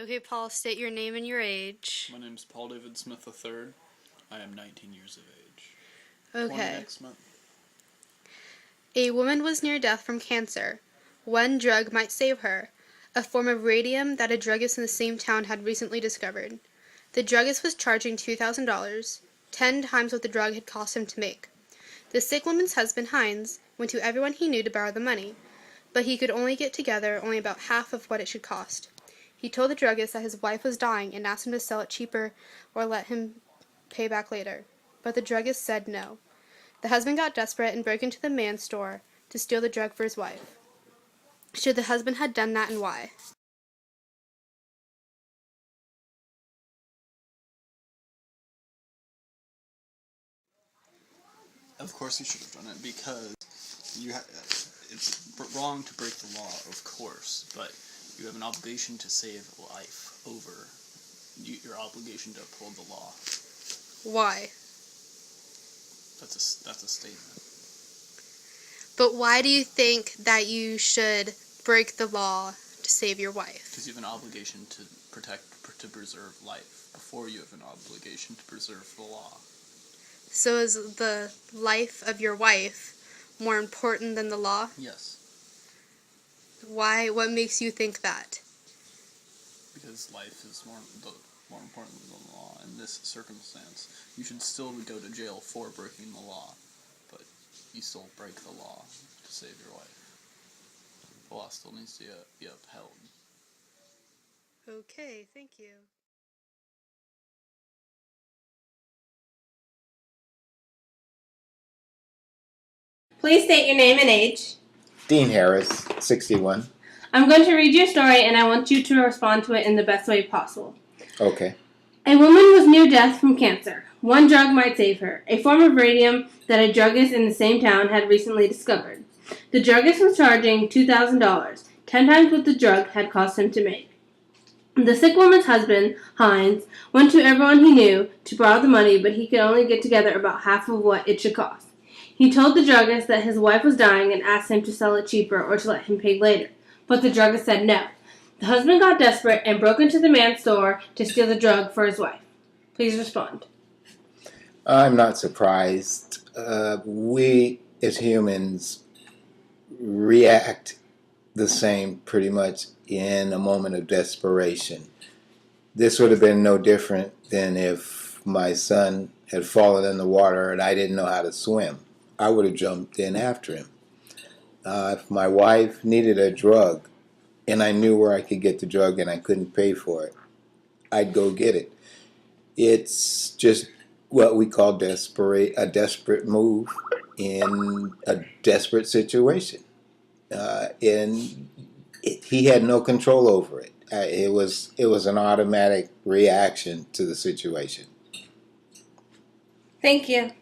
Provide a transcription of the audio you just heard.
Okay, Paul, state your name and your age. My name's Paul David Smith III. I am 19 years of age. Okay. 20 next month. A woman was near death from cancer. One drug might save her, a form of radium that a druggist in the same town had recently discovered. The druggist was charging $2,000, 10 times what the drug had cost him to make. The sick woman's husband, Heinz, went to everyone he knew to borrow the money, but he could only get together only about half of what it should cost. He told the druggist that his wife was dying and asked him to sell it cheaper or let him pay back later, but the druggist said no. The husband got desperate and broke into the man's store to steal the drug for his wife. Should the husband have done that, and why? Of course he should have done it because it's wrong to break the law, of course, but you have an obligation to save life over your obligation to uphold the law. Why? That's a statement. But why do you think that you should break the law to save your wife? Because you have an obligation to preserve life before you have an obligation to preserve the law. So is the life of your wife more important than the law? Yes. Why? What makes you think that? Because life is more important than the law in this circumstance. You should still go to jail for breaking the law, but you still break the law to save your life. The law still needs to be upheld. Okay, thank you. Please state your name and age. Dean Harris, 61. I'm going to read your story and I want you to respond to it in the best way possible. Okay. A woman was near death from cancer. One drug might save her, a form of radium that a druggist in the same town had recently discovered. The druggist was charging $2,000, 10 times what the drug had cost him to make. The sick woman's husband, Heinz, went to everyone he knew to borrow the money, but he could only get together about half of what it should cost. He told the druggist that his wife was dying and asked him to sell it cheaper or to let him pay later, but the druggist said no. The husband got desperate and broke into the man's store to steal the drug for his wife. Please respond. I'm not surprised. We, as humans, react the same pretty much in a moment of desperation. This would have been no different than if my son had fallen in the water and I didn't know how to swim. I would have jumped in after him. If my wife needed a drug and I knew where I could get the drug and I couldn't pay for it, I'd go get it. It's just what we call a desperate move in a desperate situation. He had no control over it. It was an automatic reaction to the situation. Thank you.